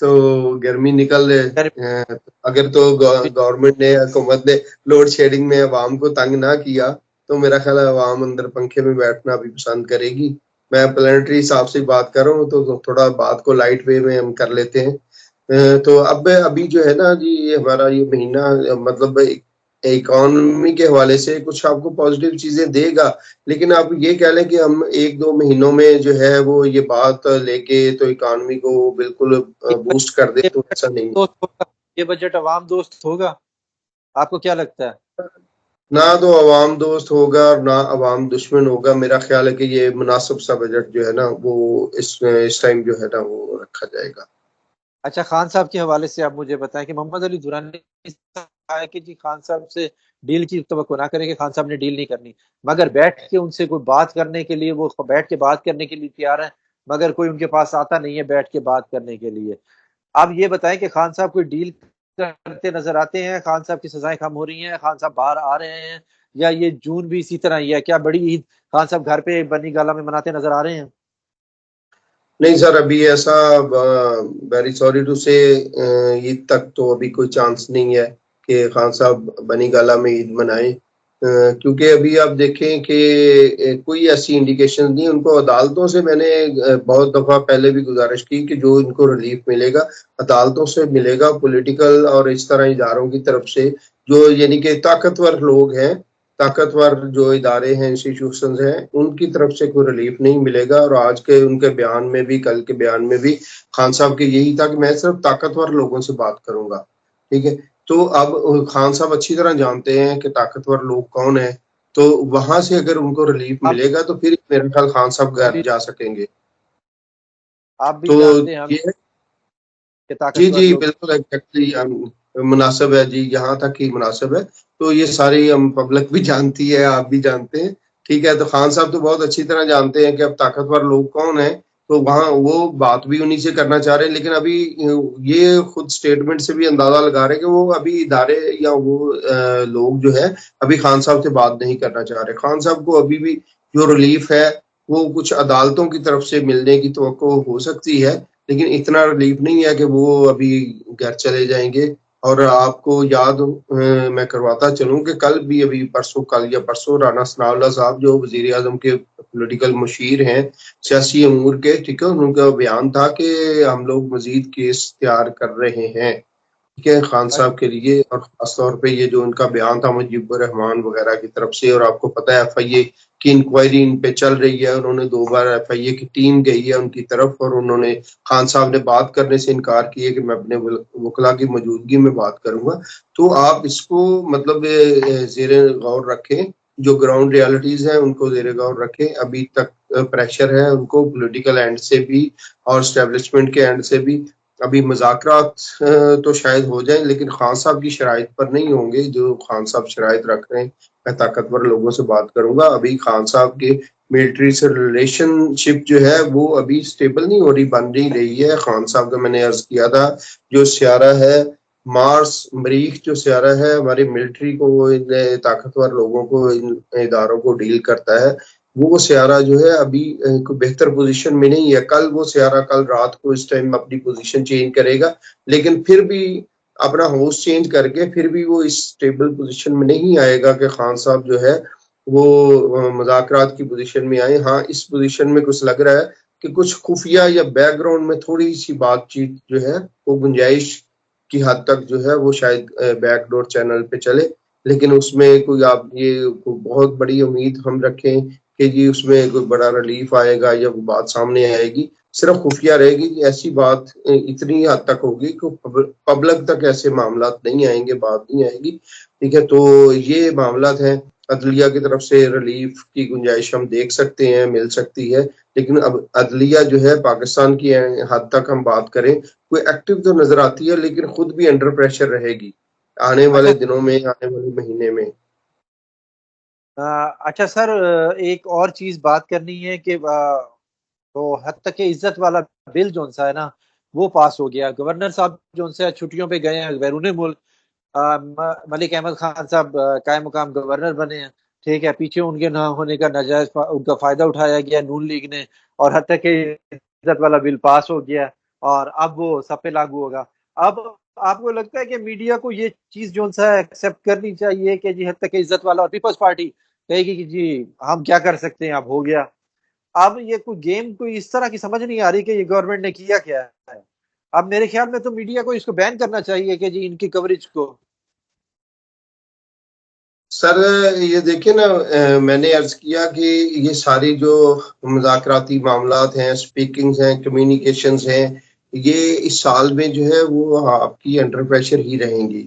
تو گرمی نکل اگر تو گورنمنٹ نے حکومت نے لوڈ شیڈنگ میں عوام کو تنگ نہ کیا تو میرا خیال ہے عوام اندر پنکھے میں بیٹھنا بھی پسند کرے گی. میں پلانٹری صاحب سے بات کر رہا ہوں تو تھوڑا بات کو لائٹ وے میں ہم کر لیتے ہیں. تو ابھی جو ہے نا جی ہمارا یہ مہینہ مطلب اکانومی کے حوالے سے کچھ آپ کو پازیٹیو چیزیں دے گا, لیکن آپ یہ کہہ لیں کہ ہم 1-2 مہینوں میں جو ہے وہ یہ بات لے کے تو اکانومی کو بالکل بوسٹ کر دے, تو ایسا نہیں. یہ بجٹ عوام دوست ہوگا, آپ کو کیا لگتا ہے؟ نہ تو عوام دوست ہوگا اور نہ عوام دشمن ہوگا. میرا خیال ہے کہ یہ مناسب سا بجٹ جو ہے نا وہ اس ٹائم جو ہے نا وہ رکھا جائے گا. اچھا, خان صاحب کے حوالے سے آپ مجھے بتائیں کہ محمد علی دورانی نے کہا ہے کہ جی خان صاحب سے ڈیل کی توقع نہ کریں, کہ خان صاحب نے ڈیل نہیں کرنی, مگر بیٹھ کے ان سے کوئی بات کرنے کے لیے وہ بیٹھ کے بات کرنے کے لیے تیار ہیں, مگر کوئی ان کے پاس آتا نہیں ہے بیٹھ کے بات کرنے کے لیے. آپ یہ بتائیں کہ خان صاحب کوئی ڈیل کرتے نظر آتے ہیں, خان صاحب کی سزائیں کم ہو رہی ہیں, خان صاحب باہر آ رہے ہیں, یا یہ جون بھی اسی طرح ہی ہے؟ کیا بڑی عید خان صاحب گھر پہ بنی گالا میں مناتے نظر آ رہے ہیں؟ نہیں سر, ابھی ایسا ویری سوری ٹو سے عید تک تو ابھی کوئی چانس نہیں ہے کہ خان صاحب بنی گالا میں عید منائیں, کیونکہ ابھی آپ دیکھیں کہ کوئی ایسی انڈیکیشن نہیں. ان کو عدالتوں سے میں نے بہت دفعہ پہلے بھی گزارش کی کہ جو ان کو ریلیف ملے گا عدالتوں سے ملے گا, پولیٹیکل اور اس طرح اداروں کی طرف سے جو یعنی کہ طاقتور لوگ ہیں, طاقتور جو ادارے ہیں, انسٹیٹیوشنز ہیں, ان کی طرف سے کوئی ریلیف نہیں ملے گا. اور آج کے ان کے بیان میں بھی, کل کے بیان میں بھی خان صاحب کے یہی تھا کہ میں صرف طاقتور لوگوں سے بات کروں گا. ٹھیک ہے, تو اب خان صاحب اچھی طرح جانتے ہیں کہ طاقتور لوگ کون ہیں, تو وہاں سے اگر ان کو ریلیف ملے گا تو پھر میرے خیال خان صاحب گھر جا سکیں گے. آپ بھی تو جانتے ہیں یہ کہ جی طاقتور جی لوگ بالکل ایگزیکٹلی مناسب ہے جی, یہاں تک ہی مناسب ہے. تو یہ ساری ہم پبلک بھی جانتی ہے, آپ بھی جانتے ہیں. ٹھیک ہے, تو خان صاحب تو بہت اچھی طرح جانتے ہیں کہ اب طاقتور لوگ کون ہیں, تو وہاں وہ بات بھی انہی سے کرنا چاہ رہے ہیں. لیکن ابھی یہ خود سٹیٹمنٹ سے بھی اندازہ لگا رہے ہیں کہ وہ ابھی ادارے یا وہ لوگ جو ہے ابھی خان صاحب سے بات نہیں کرنا چاہ رہے. خان صاحب کو ابھی بھی جو ریلیف ہے وہ کچھ عدالتوں کی طرف سے ملنے کی توقع ہو سکتی ہے, لیکن اتنا ریلیف نہیں ہے کہ وہ ابھی گھر چلے جائیں گے. اور آپ کو یاد میں کرواتا چلوں کہ کل بھی ابھی کل یا پرسوں رانا ثناء اللہ صاحب جو وزیر اعظم کے پولیٹیکل مشیر ہیں سیاسی امور کے, ٹھیک ہے, ان کا بیان تھا کہ ہم لوگ مزید کیس تیار کر رہے ہیں. ٹھیک ہے, خان صاحب کے لیے, اور خاص طور پہ یہ جو ان کا بیان تھا مجیب الرحمان وغیرہ کی طرف سے. اور آپ کو پتہ ہے ایف آئی اے کی انکوائری ان پہ چل رہی ہے, انہوں نے 2 بار ایف آئی اے کی ٹیم گئی ہے ان کی طرف, اور انہوں نے خان صاحب نے بات کرنے سے انکار کیا کہ میں اپنے وکلا کی موجودگی میں بات کروں گا. تو آپ اس کو مطلب زیر غور رکھیں, جو گراؤنڈ ریالٹیز ہیں ان کو زیر غور رکھیں. ابھی تک پریشر ہے ان کو پولیٹیکل اینڈ سے بھی اور اسٹیبلشمنٹ کے اینڈ سے بھی. ابھی مذاکرات تو شاید ہو جائیں, لیکن خان صاحب کی شرائط پر نہیں ہوں گے جو خان صاحب شرائط رکھ رہے ہیں. میں طاقتور لوگوں سے بات کروں گا. ابھی خان صاحب کے ملٹری سے ریلیشن شپ جو ہے وہ ابھی سٹیبل نہیں ہو رہی, بن نہیں رہی ہے. خان صاحب کا میں نے عرض کیا تھا جو سیارہ ہے مارس مریخ, جو سیارہ ہے ہماری ملٹری کو, ان طاقتور لوگوں کو, ان اداروں کو ڈیل کرتا ہے, وہ سیارہ جو ہے ابھی کوئی بہتر پوزیشن میں نہیں ہے. کل وہ سیارہ کل رات کو اس ٹائم اپنی پوزیشن چینج کرے گا, لیکن پھر بھی اپنا ہوسٹ چینج کر کے پھر بھی وہ اس اسٹیبل پوزیشن میں نہیں آئے گا کہ خان صاحب جو ہے وہ مذاکرات کی پوزیشن میں آئے. ہاں اس پوزیشن میں کچھ لگ رہا ہے کہ کچھ خفیہ یا بیک گراؤنڈ میں تھوڑی سی بات چیت جو ہے وہ گنجائش کی حد تک جو ہے وہ شاید بیک ڈور چینل پہ چلے, لیکن اس میں کوئی آپ یہ بہت بڑی امید ہم رکھیں کہ جی اس میں کوئی بڑا ریلیف آئے گا یا وہ بات سامنے آئے گی, صرف خفیہ رہے گی. ایسی بات اتنی حد تک ہوگی کہ پبلک تک ایسے معاملات نہیں آئیں گے, بات نہیں آئے گی. ٹھیک ہے, تو یہ معاملات ہیں. عدلیہ کی طرف سے ریلیف کی گنجائش ہم دیکھ سکتے ہیں, مل سکتی ہے, لیکن اب عدلیہ جو ہے پاکستان کی حد تک ہم بات کریں کوئی ایکٹیو تو نظر آتی ہے, لیکن خود بھی انڈر پریشر رہے گی آنے والے دنوں میں, آنے والے مہینے میں. اچھا سر, ایک اور چیز بات کرنی ہے کہ تو حد تک عزت والا بل جو سا ہے نا وہ پاس ہو گیا. گورنر صاحب جو سے چھٹیوں پہ گئے ہیں بیرون ملک, ملک احمد خان صاحب قائم مقام گورنر بنے ہیں. ٹھیک ہے, پیچھے ان کے نہ ہونے کا ناجائز ان کا فائدہ اٹھایا گیا نون لیگ نے, اور حد تک عزت والا بل پاس ہو گیا. اور اب وہ سب پہ لاگو ہوگا. اب آپ کو لگتا ہے کہ میڈیا کو یہ چیز جو ہے ایکسیپٹ کرنی چاہیے کہ جی حد تک عزت والا اور پیپلز پارٹی کہے گی کہ جی ہم کیا کر سکتے ہیں، اب ہو گیا. اب یہ کوئی گیم کوئی اس طرح کی سمجھ نہیں آ رہی کہ یہ گورنمنٹ نے کیا کیا ہے. اب میرے خیال میں تو میڈیا کو اس کو بین کرنا چاہیے کہ جی ان کی کوریج کو. سر یہ دیکھیں نا، میں نے عرض کیا کہ یہ ساری جو مذاکراتی معاملات ہیں، سپیکنگز ہیں، کمیونیکیشنز ہیں، یہ اس سال میں جو ہے وہ آپ کی انڈر پریشر ہی رہیں گی،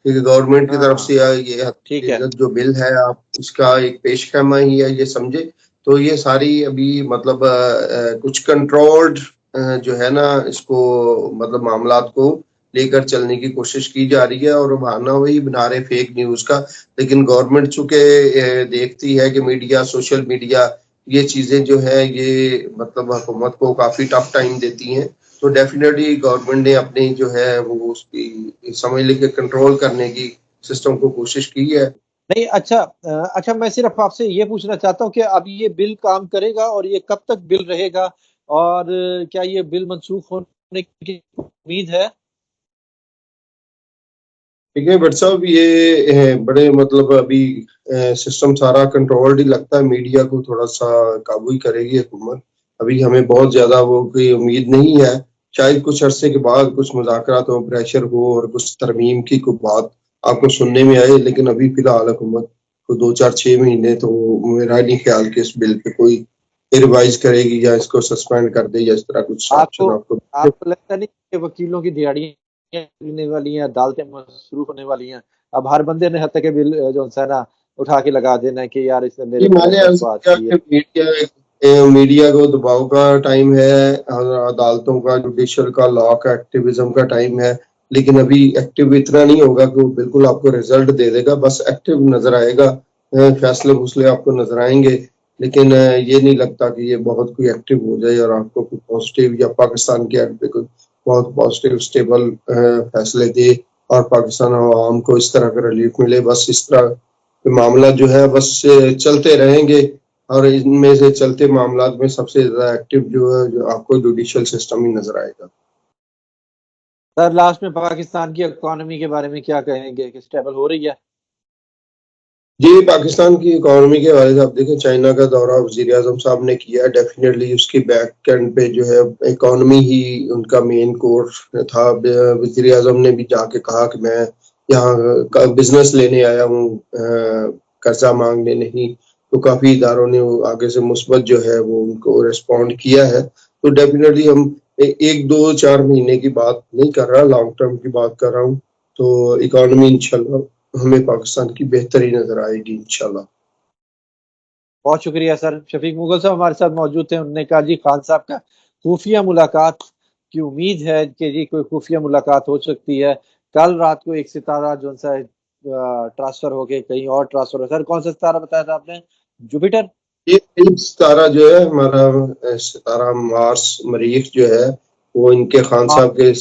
کیونکہ گورنمنٹ کی طرف سے یہ جو بل ہے آپ اس کا ایک پیش خیمہ ہی ہے، یہ سمجھے. تو یہ ساری ابھی مطلب کچھ کنٹرولڈ جو ہے نا اس کو مطلب معاملات کو لے کر چلنے کی کوشش کی جا رہی ہے، اور بہانہ وہی بنا رہے فیک نیوز کا. لیکن گورنمنٹ چونکہ دیکھتی ہے کہ میڈیا، سوشل میڈیا یہ چیزیں جو ہے یہ مطلب حکومت کو کافی ٹف ٹائم دیتی ہیں، تو ڈیفینیٹلی گورنمنٹ نے اپنی جو ہے وہ اس کی سمجھ لے کے کنٹرول کرنے کی سسٹم کو کوشش کی ہے. نہیں اچھا میں صرف آپ سے یہ پوچھنا چاہتا ہوں کہ اب یہ بل کام کرے گا اور یہ کب تک بل رہے گا، اور کیا یہ بل منسوخ ہونے کی امید ہے؟ ٹھیک ہے بٹ صاحب، یہ بڑے مطلب ابھی سسٹم سارا کنٹرولڈ ہی لگتا ہے، میڈیا کو تھوڑا سا قابو ہی کرے گی حکومت. ابھی ہمیں بہت زیادہ وہ کوئی امید نہیں ہے، شاید کچھ عرصے کے بعد کچھ مذاکرات ہو، پریشر ہو اور کچھ ترمیم کی کوئی بات آپ کو سننے میں آئے، لیکن ابھی فی الحال حکومت کو 2 4 6 مہینے تو میرا نہیں خیال کہ اس بل پہ کوئی ریوائز کرے گی یا اس کو سسپینڈ کر دے یا اس طرح کچھ آپشن آپ کو. آپ کو لگتا نہیں کہ وکیلوں کی دیہڑیاں ملنے والی ہیں، عدالتیں مصروف ہونے والی ہیں؟ اب ہر بندے نے حتیٰ کہ بل جو ہے نا اٹھا کے لگا دینا ہے کہ یار اس نے میرے میں نے عرض بات کیا کی کہ میڈیا کو دباؤ کا ٹائم ہے، عدالتوں کا، جوڈیشل کا، لا کا، ایکٹیویزم کا ٹائم ہے، لیکن ابھی ایکٹیو اتنا نہیں ہوگا کہ وہ بالکل آپ کو ریزلٹ دے دے گا. بس ایکٹیو نظر آئے گا، فیصلے آپ کو نظر آئیں گے، لیکن یہ نہیں لگتا کہ یہ بہت کوئی ایکٹیو ہو جائے اور آپ کو کوئی پازیٹیو یا پاکستان کے ایڈ پہ کوئی بہت پازیٹیو سٹیبل فیصلے دے اور پاکستان عوام کو اس طرح کا ریلیف ملے. بس اس طرح معاملہ جو ہے بس چلتے رہیں گے، اور ان میں سے چلتے معاملات میں سب سے زیادہ ایکٹیو جو ہے جو آپ کو جوڈیشل سسٹم ہی نظر آئے گا. سر لاسٹ میں پاکستان کی اکانومی کے بارے میں کیا کہیں گے کہ سٹیبل ہو رہی ہے؟ جی، پاکستان کی اکانومی کے بارے میں آپ دیکھیں، چائنا کا دورہ وزیر اعظم صاحب نے کیا ہے، ڈیفینیٹلی اس کی بیک اینڈ پہ جو ہے اکانومی ہی ان کا مین کور تھا. وزیر اعظم نے بھی جا کے کہا کہ میں یہاں بزنس لینے آیا ہوں، قرضہ مانگنے نہیں. تو کافی اداروں نے آگے سے مثبت جو ہے وہ ان کو ریسپونڈ کیا ہے. تو ڈیفینیٹلی ہم 1 2 4 مہینے کی بات نہیں کر رہا، لانگ ٹرم کی بات کر رہا ہوں. تو اکانومی انشاءاللہ ہمیں پاکستان کی بہتری نظر آئے گی انشاءاللہ. بہت شکریہ سر. شفیق مغل صاحب ہمارے ساتھ موجود تھے. انہوں نے کہا جی خان صاحب کا خفیہ ملاقات کی امید ہے کہ جی کوئی خفیہ ملاقات ہو سکتی ہے. کل رات کو ایک ستارہ جو سا ٹرانسفر ہو کے کہیں اور ٹرانسفر ہو. سر کون سا ستارہ بتایا تھا آپ نے؟ جوپیٹر؟ یہ ستارہ جو ہے ہمارا ستارہ مارس مریخ جو ہے وہ ان کے خان صاحب کے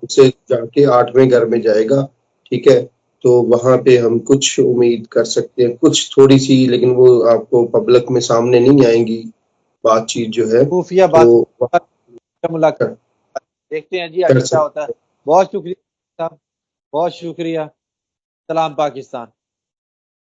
سے جا کے 8ویں گھر میں جائے گا. ٹھیک ہے، تو وہاں پہ ہم کچھ امید کر سکتے ہیں، کچھ تھوڑی سی، لیکن وہ آپ کو پبلک میں سامنے نہیں آئیں گی بات چیت جو ہے. خفیہ بات ملاقات دیکھتے ہیں جی آگے کیا ہوتا ہے. بہت شکریہ صاحب، بہت شکریہ. سلام پاکستان.